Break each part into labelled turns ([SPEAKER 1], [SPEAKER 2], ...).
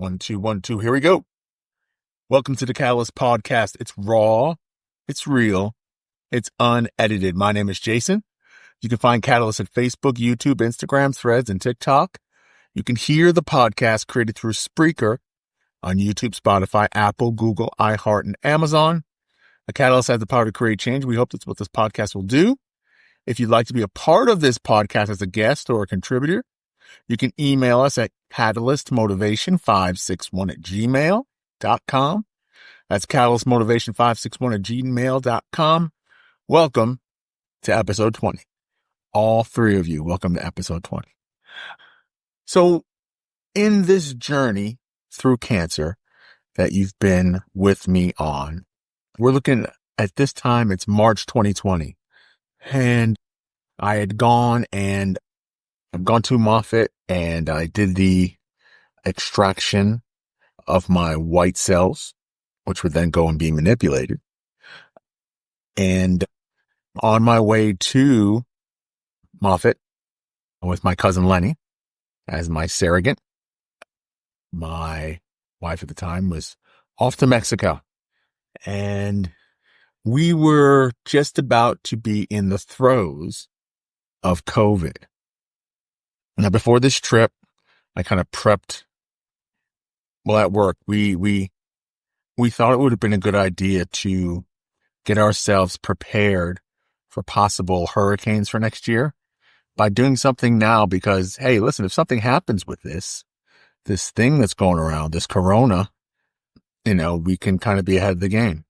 [SPEAKER 1] 1, 2, 1, 2. Here we go. Welcome to the Catalyst Podcast. It's raw. It's real. It's unedited. My name is Jason. You can find Catalyst at Facebook, YouTube, Instagram, Threads, and TikTok. You can hear the podcast created through Spreaker on YouTube, Spotify, Apple, Google, iHeart, and Amazon. The Catalyst has the power to create change. We hope that's what this podcast will do. If you'd like to be a part of this podcast as a guest or a contributor, you can email us at catalystmotivation561@gmail.com. That's catalystmotivation561@gmail.com. Welcome to episode 20. All three of you, welcome to episode 20. So in this journey through cancer that you've been with me on, we're looking at this time, it's March 2020. And I had gone to Moffitt and I did the extraction of my white cells, which would then go and be manipulated. And on my way to Moffitt with my cousin Lenny as my surrogate, my wife at the time was off to Mexico. And we were just about to be in the throes of COVID. Now, before this trip, I kind of prepped. Well, at work, we thought it would have been a good idea to get ourselves prepared for possible hurricanes for next year by doing something now. Because, hey, listen, if something happens with this thing that's going around, this corona, we can kind of be ahead of the game.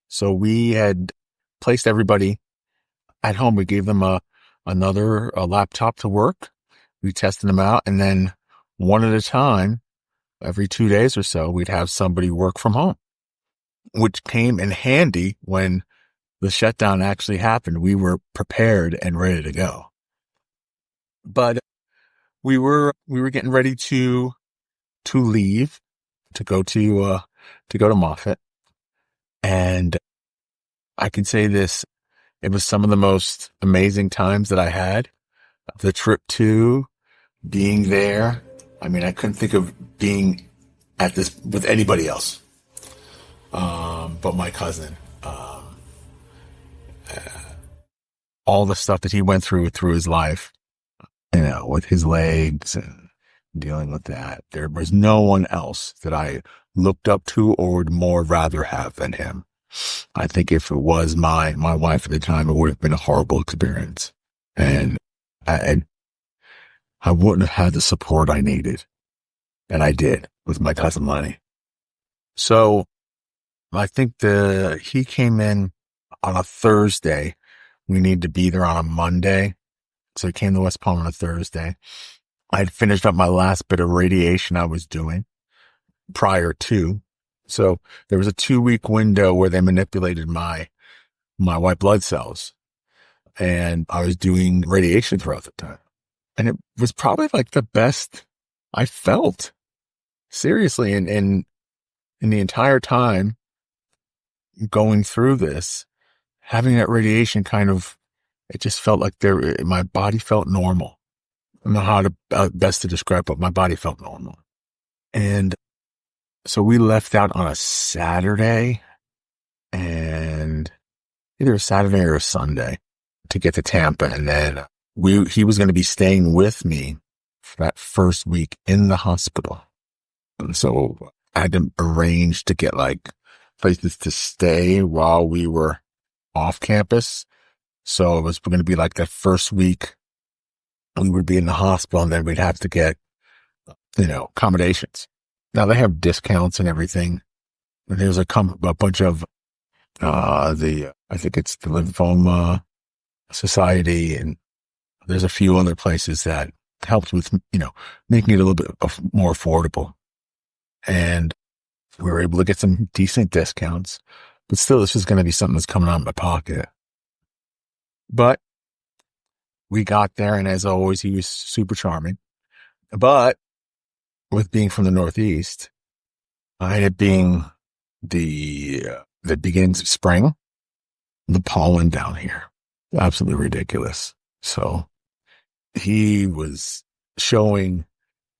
[SPEAKER 1] So we had placed everybody at home. We gave them another laptop to work. We tested them out, and then one at a time, every 2 days or so, we'd have somebody work from home, which came in handy when the shutdown actually happened. We were prepared and ready to go. But we were getting ready to leave, to go to Moffitt. And I can say this, it was some of the most amazing times that I had. The trip to being there. I mean, I couldn't think of being at this with anybody else. But my cousin, all the stuff that he went through his life, with his legs and dealing with that. There was no one else that I looked up to or would more rather have than him. I think if it was my wife at the time, it would have been a horrible experience. And I wouldn't have had the support I needed. And I did with my cousin Lenny. So I think he came in on a Thursday. We needed to be there on a Monday. So he came to West Palm on a Thursday. I had finished up my last bit of radiation I was doing prior to. So there was a 2-week window where they manipulated my white blood cells. And I was doing radiation throughout the time. And it was probably like the best I felt. Seriously, in the entire time going through this, having that radiation it just felt like my body felt normal. I don't know how best to describe, but my body felt normal. And so we left out on a Saturday, and either a Saturday or a Sunday to get to Tampa. And then he was going to be staying with me for that first week in the hospital. And so I had to arrange to get places to stay while we were off campus. So it was going to be like that first week we would be in the hospital, and then we'd have to get, accommodations. Now they have discounts and everything. And there's a bunch of, I think it's the Lymphoma Society, and there's a few other places that helped with, making it a little bit more affordable. And we were able to get some decent discounts, but still this is going to be something that's coming out of my pocket. But we got there, and as always, he was super charming. But with being from the Northeast, and it being the beginnings of spring, the pollen down here, absolutely ridiculous. So he was showing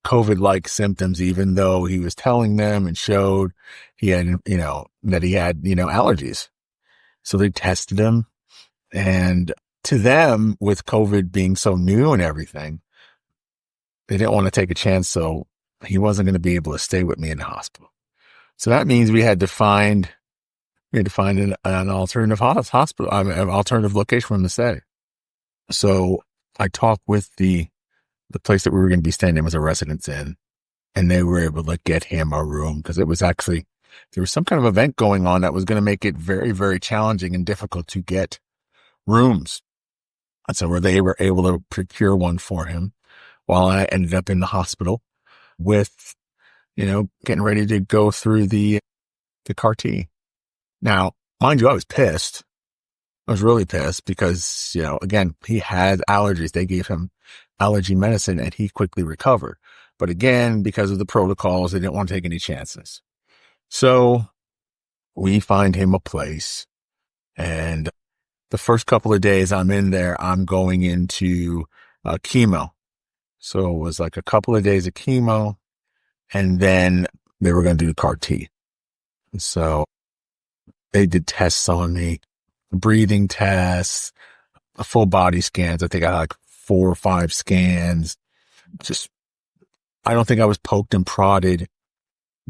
[SPEAKER 1] COVID-like symptoms, even though he was telling them and showed he had, that he had, allergies. So they tested him. And to them, with COVID being so new and everything, they didn't want to take a chance. So he wasn't going to be able to stay with me in the hospital. So that means we had to find an alternative hospital, an alternative location for him to stay. So I talked with the place that we were going to be staying in was a residence inn, and they were able to get him a room because it was actually, there was some kind of event going on that was going to make it very, very challenging and difficult to get rooms. And so they were able to procure one for him while I ended up in the hospital with, getting ready to go through the CAR-T. Now, mind you, I was pissed. I was really pissed because, again, he had allergies. They gave him allergy medicine and he quickly recovered. But again, because of the protocols, they didn't want to take any chances. So we find him a place, and the first couple of days I'm in there, I'm going into chemo. So it was like a couple of days of chemo, and then they were going to do the CAR-T. So they did tests on me, breathing tests, full body scans. I think I had like 4 or 5 scans. I don't think I was poked and prodded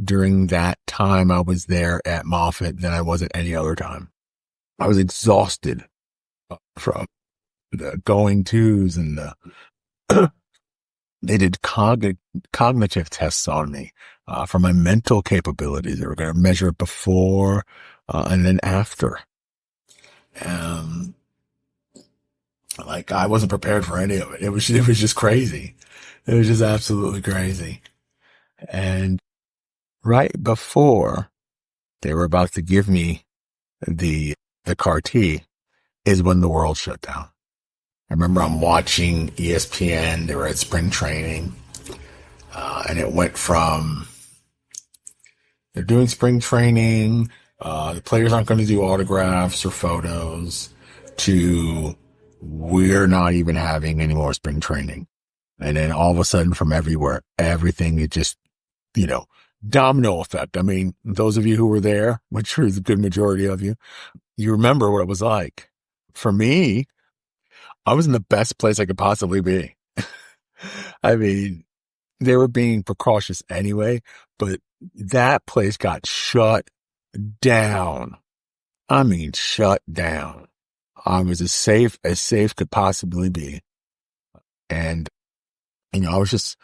[SPEAKER 1] during that time I was there at Moffitt than I was at any other time. I was exhausted from the going tos and they did cognitive tests on me for my mental capabilities. They were going to measure it before and then after. I wasn't prepared for any of it. It was just crazy. It was just absolutely crazy. And right before they were about to give me the CAR-T is when the world shut down. I remember I'm watching ESPN. They were at spring training. And it went from they're doing spring training. The players aren't going to do autographs or photos to we're not even having any more spring training. And then all of a sudden from everywhere, everything, it just, domino effect. I mean, those of you who were there, which is a good majority of you, you remember what it was like. For me, I was in the best place I could possibly be. I mean, they were being precautious anyway, but that place got shut down. I mean, shut down. I was as safe could possibly be. And, I was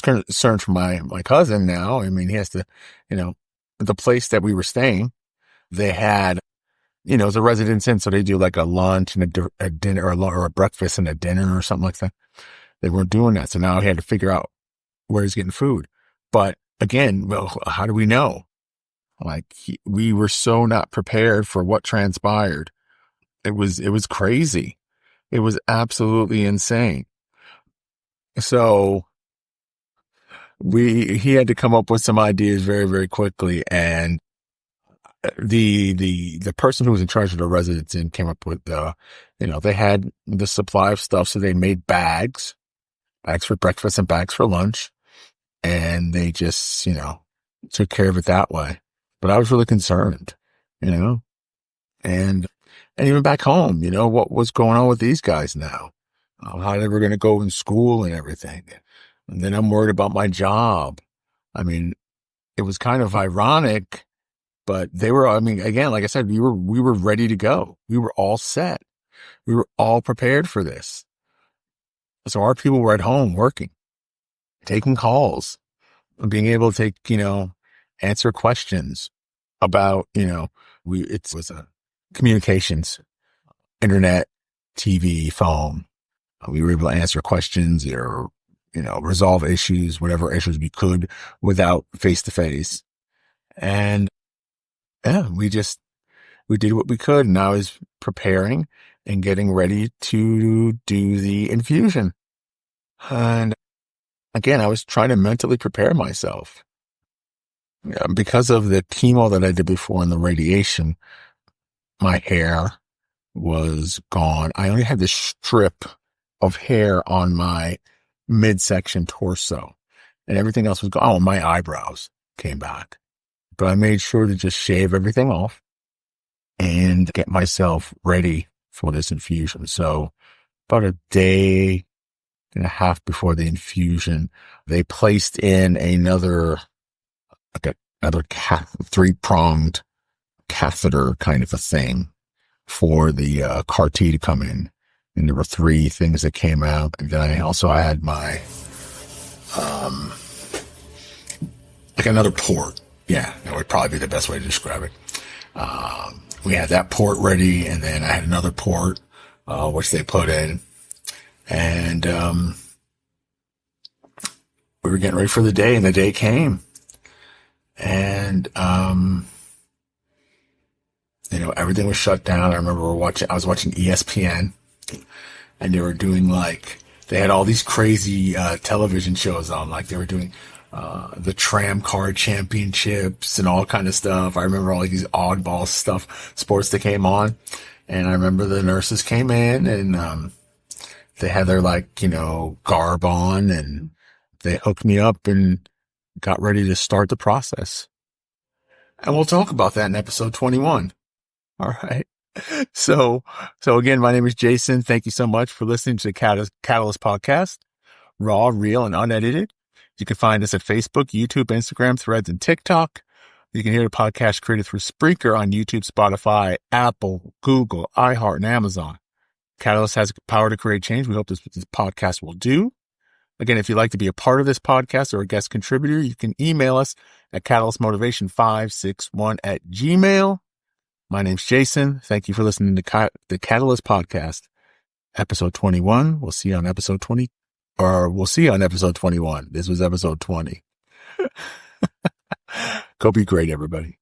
[SPEAKER 1] kind of concerned for my cousin now. I mean, he has to, the place that we were staying, they had, it was a residence inn. So they do like a lunch and a dinner or a breakfast and a dinner or something like that. They weren't doing that. So now he had to figure out where he's getting food. But again, well, how do we know? We were so not prepared for what transpired. It was crazy. It was absolutely insane. So he had to come up with some ideas very, very quickly. And the person who was in charge of the residence inn came up with, they had the supply of stuff. So they made bags for breakfast and bags for lunch. And they just, took care of it that way. But I was really concerned, and even back home, what was going on with these guys now, how they were going to go in school and everything. And then I'm worried about my job. I mean, it was kind of ironic, but they were, again, like I said, we were ready to go. We were all set. We were all prepared for this. So our people were at home working, taking calls, being able to take, answer questions about, it was a communications, internet, TV, phone. We were able to answer questions or, resolve issues, whatever issues we could without face to face. And yeah, we did what we could. And I was preparing and getting ready to do the infusion. And again, I was trying to mentally prepare myself. Because of the chemo that I did before and the radiation, my hair was gone. I only had this strip of hair on my midsection torso. and everything else was gone. Oh, my eyebrows came back. But I made sure to just shave everything off and get myself ready for this infusion. So about a day and a half before the infusion, they placed in another 3-pronged catheter kind of a thing for the CAR T to come in. And there were 3 things that came out. And then I had my, like another port. Yeah, that would probably be the best way to describe it. We had that port ready, and then I had another port, which they put in. And we were getting ready for the day, and the day came. And, everything was shut down. I remember I was watching ESPN, and they were doing they had all these crazy television shows on, like they were doing the Tram Car Championships and all kind of stuff. I remember all these oddball sports that came on. And I remember the nurses came in and they had their garb on, and they hooked me up and got ready to start the process. And we'll talk about that in episode 21. All right. So again, my name is Jason. Thank you so much for listening to the Catalyst Podcast, raw, real, and unedited. You can find us at Facebook, YouTube, Instagram, Threads, and TikTok. You can hear the podcast created through Spreaker on YouTube, Spotify, Apple, Google, iHeart, and Amazon. Catalyst has the power to create change. We hope this podcast will do. Again, if you'd like to be a part of this podcast or a guest contributor, you can email us at catalystmotivation561@gmail.com. My name's Jason. Thank you for listening to the Catalyst Podcast, episode 21. We'll see you on episode 20, or we'll see you on episode 21. This was episode 20. Go be great, everybody.